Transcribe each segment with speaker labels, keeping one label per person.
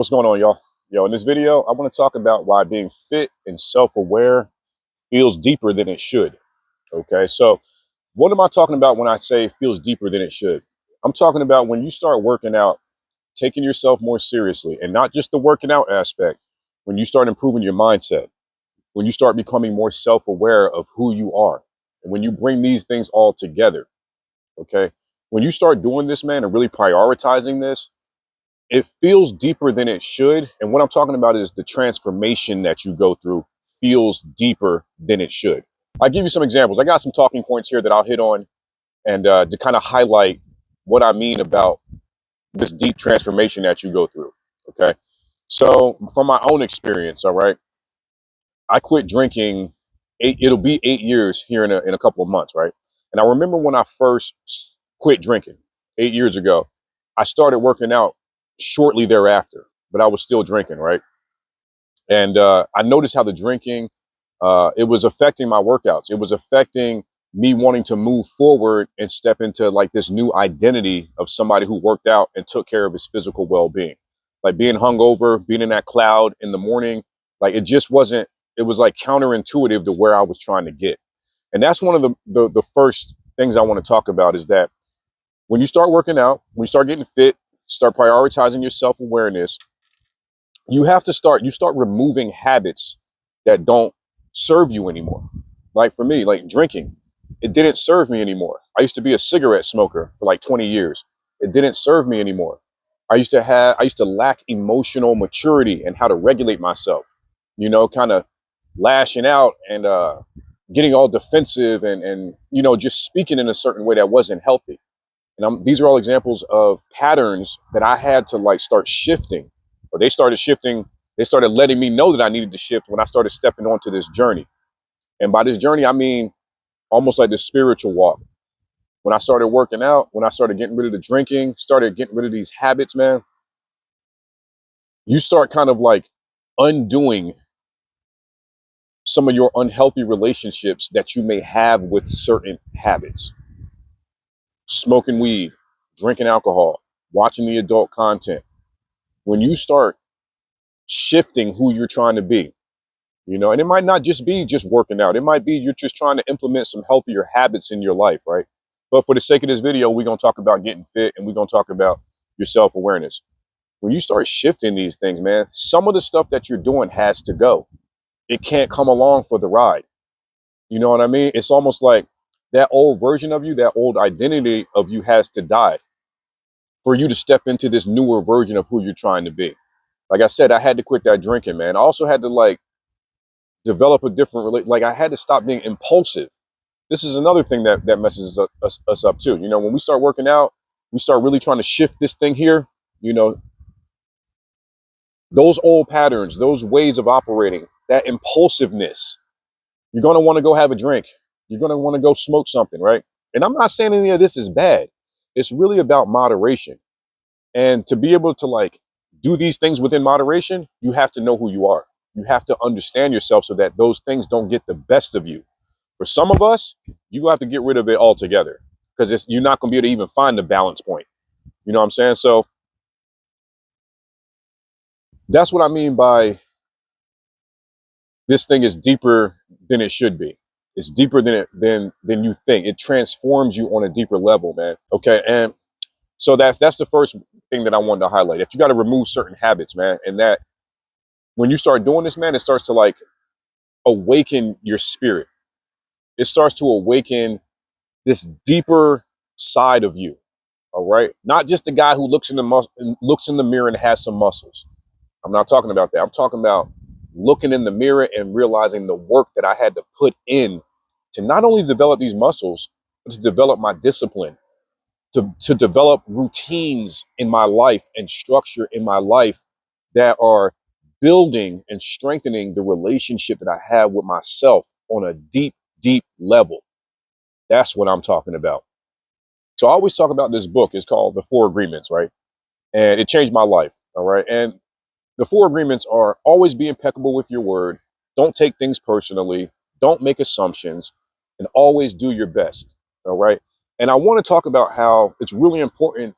Speaker 1: What's going on, y'all? Yo, in this video, I want to talk about why being fit and self-aware feels deeper than it should. Okay, so what am I talking about when I say feels deeper than it should? I'm talking about when you start working out, taking yourself more seriously, and not just the working out aspect, when you start improving your mindset, when you start becoming more self-aware of who you are, and when you bring these things all together, okay? When you start doing this, man, and really prioritizing this, it feels deeper than it should. And what I'm talking about is the transformation that you go through feels deeper than it should. I'll give you some examples. I got some talking points here that I'll hit on and to kind of highlight what I mean about this deep transformation that you go through. Okay. So from my own experience, all right, I quit drinking it'll be 8 years here in a couple of months, right? And I remember when I first quit drinking 8 years ago, I started working out shortly thereafter, but I was still drinking, right? And I noticed how the drinking, it was affecting my workouts. It was affecting me wanting to move forward and step into like this new identity of somebody who worked out and took care of his physical well-being. Like being hungover, being in that cloud in the morning, like it just wasn't, it was like counterintuitive to where I was trying to get. And that's one of the first things I want to talk about is that when you start working out, when you start getting fit, start prioritizing your self-awareness, you start removing habits that don't serve you anymore. Like for me, like drinking, it didn't serve me anymore. I used to be a cigarette smoker for like 20 years. It didn't serve me anymore. I used to lack emotional maturity and how to regulate myself, kind of lashing out and getting all defensive and just speaking in a certain way that wasn't healthy. And these are all examples of patterns that I had to like start shifting, or they started shifting. They started letting me know that I needed to shift when I started stepping onto this journey. And by this journey, I mean almost like this spiritual walk. When I started working out, when I started getting rid of the drinking, started getting rid of these habits, man, you start kind of like undoing some of your unhealthy relationships that you may have with certain habits. Smoking weed, drinking alcohol, watching the adult content. When you start shifting who you're trying to be, and it might not just be just working out. It might be you're just trying to implement some healthier habits in your life, right? But for the sake of this video, we're going to talk about getting fit and we're going to talk about your self-awareness. When you start shifting these things, man, some of the stuff that you're doing has to go. It can't come along for the ride. You know what I mean? It's almost like that old version of you, that old identity of you has to die for you to step into this newer version of who you're trying to be. Like I said, I had to quit that drinking, man. I also had to like develop a different like I had to stop being impulsive. This is another thing that messes us up too. When we start working out, we start really trying to shift this thing here, you know, those old patterns, those ways of operating, that impulsiveness, you're going to want to go have a drink. You're going to want to go smoke something, right? And I'm not saying any of this is bad. It's really about moderation. And to be able to like do these things within moderation, you have to know who you are. You have to understand yourself so that those things don't get the best of you. For some of us, you have to get rid of it altogether because you're not going to be able to even find the balance point. You know what I'm saying? So that's what I mean by this thing is deeper than it should be. It's deeper than you think. It transforms you on a deeper level, man. Okay, and so that's the first thing that I wanted to highlight. That you got to remove certain habits, man, and that when you start doing this, man, it starts to like awaken your spirit. It starts to awaken this deeper side of you. All right, not just the guy who looks in the mirror and has some muscles. I'm not talking about that. I'm talking about looking in the mirror and realizing the work that I had to put in to not only develop these muscles, but to develop my discipline, to develop routines in my life and structure in my life that are building and strengthening the relationship that I have with myself on a deep, deep level. That's what I'm talking about. So I always talk about this book. It's called The Four Agreements, right? And it changed my life. All right. And the four agreements are always be impeccable with your word. Don't take things personally. Don't make assumptions and always do your best. All right. And I want to talk about how it's really important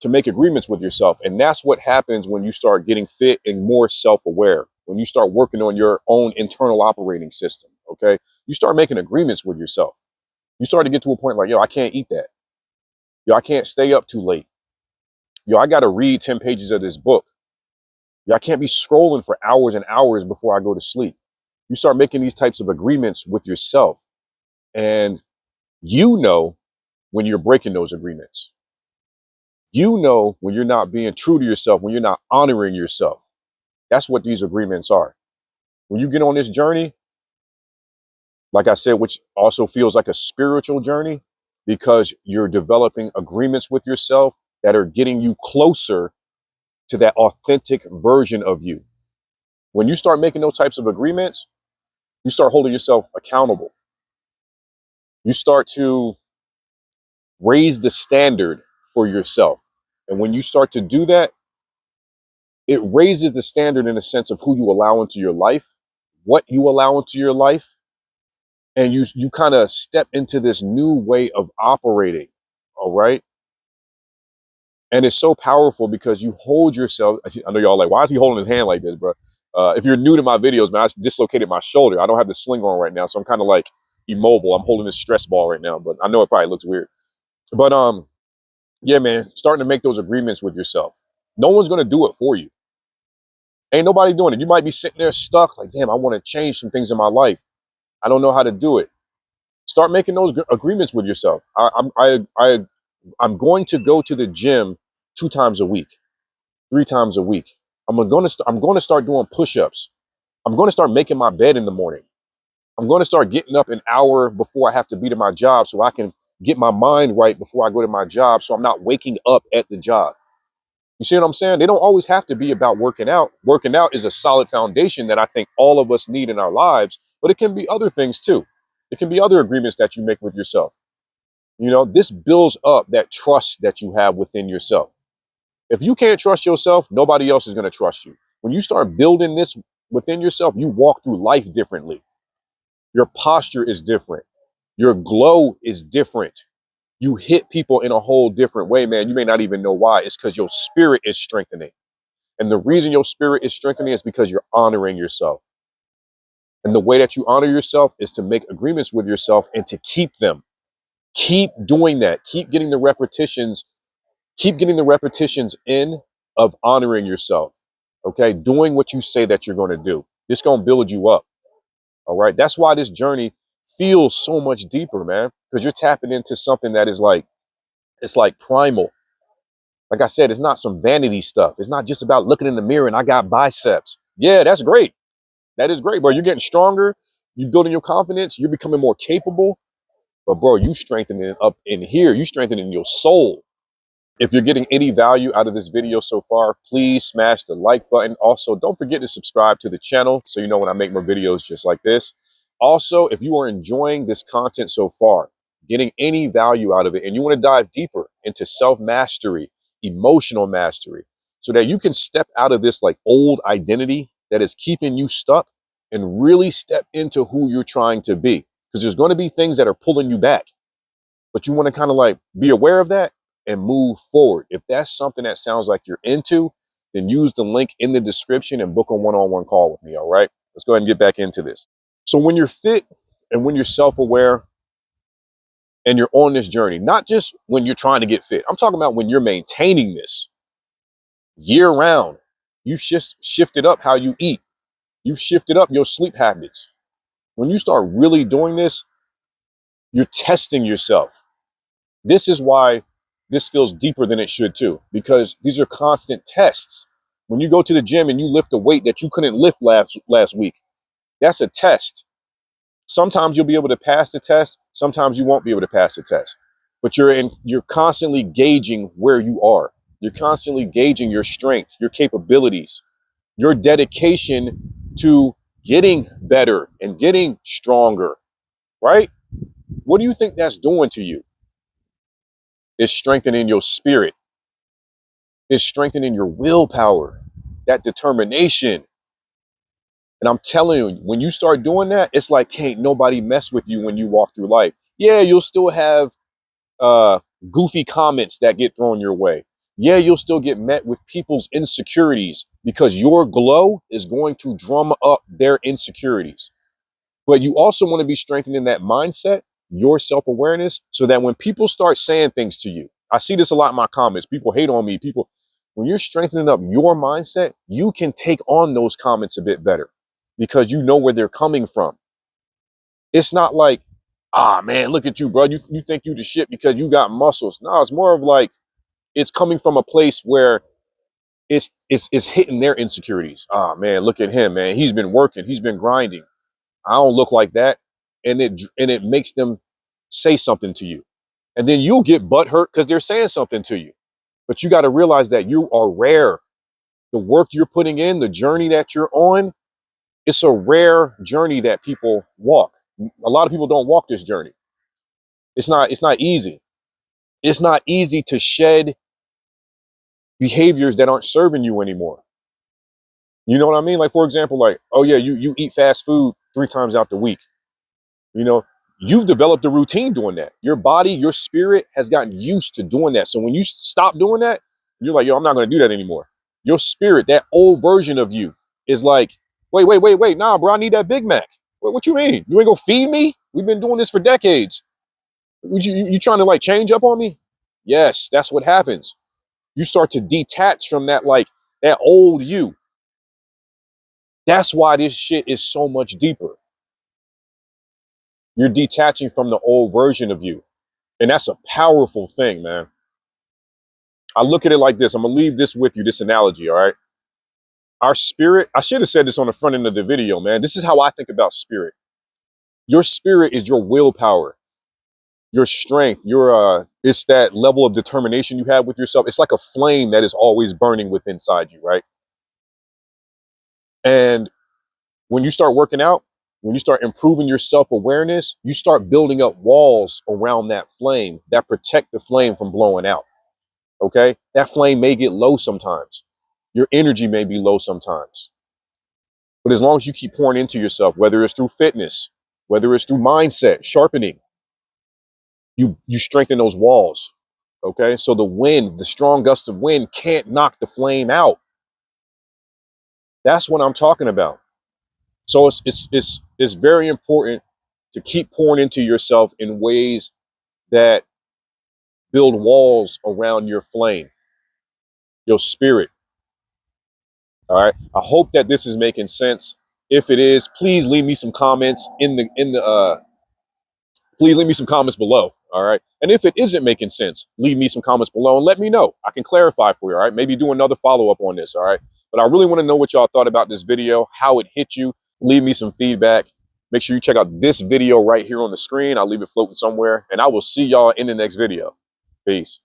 Speaker 1: to make agreements with yourself. And that's what happens when you start getting fit and more self-aware, when you start working on your own internal operating system. Okay. You start making agreements with yourself. You start to get to a point like, yo, I can't eat that. Yo, I can't stay up too late. Yo, I got to read 10 pages of this book. Yo, I can't be scrolling for hours and hours before I go to sleep. You start making these types of agreements with yourself. And you know when you're breaking those agreements. You know when you're not being true to yourself, when you're not honoring yourself. That's what these agreements are. When you get on this journey, like I said, which also feels like a spiritual journey, because you're developing agreements with yourself that are getting you closer to that authentic version of you. When you start making those types of agreements, you start holding yourself accountable. You start to raise the standard for yourself. And when you start to do that, it raises the standard in a sense of who you allow into your life, what you allow into your life, and you kind of step into this new way of operating. All right. And it's so powerful because you hold yourself. I know y'all like, why is he holding his hand like this, bro? If you're new to my videos, man, I dislocated my shoulder. I don't have the sling on right now, so I'm kind of like immobile. I'm holding this stress ball right now, but I know it probably looks weird. But yeah, man, starting to make those agreements with yourself. No one's gonna do it for you. Ain't nobody doing it. You might be sitting there stuck, like, damn, I want to change some things in my life. I don't know how to do it. Start making those agreements with yourself. I'm going to go to the gym 2 times a week, 3 times a week. I'm going to start doing push-ups. I'm going to start making my bed in the morning. I'm going to start getting up an hour before I have to be to my job so I can get my mind right before I go to my job, so I'm not waking up at the job. You see what I'm saying? They don't always have to be about working out. Working out is a solid foundation that I think all of us need in our lives, but it can be other things too. It can be other agreements that you make with yourself. You know, this builds up that trust that you have within yourself. If you can't trust yourself, nobody else is going to trust you. When you start building this within yourself, you walk through life differently. Your posture is different. Your glow is different. You hit people in a whole different way, man. You may not even know why. It's because your spirit is strengthening. And the reason your spirit is strengthening is because you're honoring yourself. And the way that you honor yourself is to make agreements with yourself and to keep them. Keep doing that. Keep getting the repetitions in of honoring yourself. Okay. Doing what you say that you're going to do. It's going to build you up. All right. That's why this journey feels so much deeper, man, because you're tapping into something that is like, it's like primal. Like I said, it's not some vanity stuff. It's not just about looking in the mirror and I got biceps. Yeah, that's great. That is great, bro. You're getting stronger. You're building your confidence. You're becoming more capable. But bro, you strengthening up in here. You strengthening your soul. If you're getting any value out of this video so far, please smash the like button. Also, don't forget to subscribe to the channel so you know when I make more videos just like this. Also, if you are enjoying this content so far, getting any value out of it, and you want to dive deeper into self-mastery, emotional mastery, so that you can step out of this like old identity that is keeping you stuck and really step into who you're trying to be. Because there's going to be things that are pulling you back, but you want to kind of like be aware of that and move forward. If that's something that sounds like you're into, then use the link in the description and book a one-on-one call with me. All right, let's go ahead and get back into this. So when you're fit and when you're self-aware and you're on this journey, not just when you're trying to get fit, I'm talking about when you're maintaining this year round. You've just shifted up how you eat. You've shifted up your sleep habits. When you start really doing this, you're testing yourself. This is why this feels deeper than it should too, because these are constant tests. When you go to the gym and you lift a weight that you couldn't lift last week, that's a test. Sometimes you'll be able to pass the test. Sometimes you won't be able to pass the test. But you're constantly gauging where you are. You're constantly gauging your strength, your capabilities, your dedication to getting better and getting stronger, right? What do you think that's doing to you? It's strengthening your spirit. It's strengthening your willpower, that determination. And I'm telling you, when you start doing that, it's like can't nobody mess with you when you walk through life. Yeah, you'll still have uh, goofy comments that get thrown your way. Yeah, you'll still get met with people's insecurities because your glow is going to drum up their insecurities. But you also want to be strengthening that mindset, your self-awareness, so that when people start saying things to you, I see this a lot in my comments. People hate on me. When you're strengthening up your mindset, you can take on those comments a bit better because you know where they're coming from. It's not like, ah, man, look at you, bro. You think you the shit because you got muscles. No, it's more of like, it's coming from a place where it's hitting their insecurities. Ah, man, look at him, man. He's been working. He's been grinding. I don't look like that. And it makes them say something to you. And then you'll get butthurt because they're saying something to you. But you got to realize that you are rare. The work you're putting in, the journey that you're on, it's a rare journey that people walk. A lot of people don't walk this journey. It's not easy. It's not easy to shed behaviors that aren't serving you anymore. You know what I mean? Like, for example, like, oh yeah, you eat fast food 3 times out the week. You know, you've developed a routine doing that. Your body, your spirit has gotten used to doing that. So when you stop doing that, you're like, yo, I'm not going to do that anymore. Your spirit, that old version of you, is like, wait. Nah, bro, I need that Big Mac. What you mean? You ain't going to feed me? We've been doing this for decades. You trying to like change up on me? Yes, that's what happens. You start to detach from that, like that old you. That's why this shit is so much deeper. You're detaching from the old version of you. And that's a powerful thing, man. I look at it like this. I'm going to leave this with you, this analogy, all right? Our spirit, I should have said this on the front end of the video, man. This is how I think about spirit. Your spirit is your willpower, your strength, it's that level of determination you have with yourself. It's like a flame that is always burning within inside you, right? And when you start working out, when you start improving your self-awareness, you start building up walls around that flame that protect the flame from blowing out. Okay? That flame may get low sometimes. Your energy may be low sometimes. But as long as you keep pouring into yourself, whether it's through fitness, whether it's through mindset, sharpening, you strengthen those walls. Okay? So the wind, the strong gust of wind can't knock the flame out. That's what I'm talking about. So it's very important to keep pouring into yourself in ways that build walls around your flame, your spirit. All right. I hope that this is making sense. If it is, please leave me some comments please leave me some comments below. All right. And if it isn't making sense, leave me some comments below and let me know. I can clarify for you. All right. Maybe do another follow up on this. All right. But I really want to know what y'all thought about this video, how it hit you. Leave me some feedback. Make sure you check out this video right here on the screen. I'll leave it floating somewhere and I will see y'all in the next video. Peace.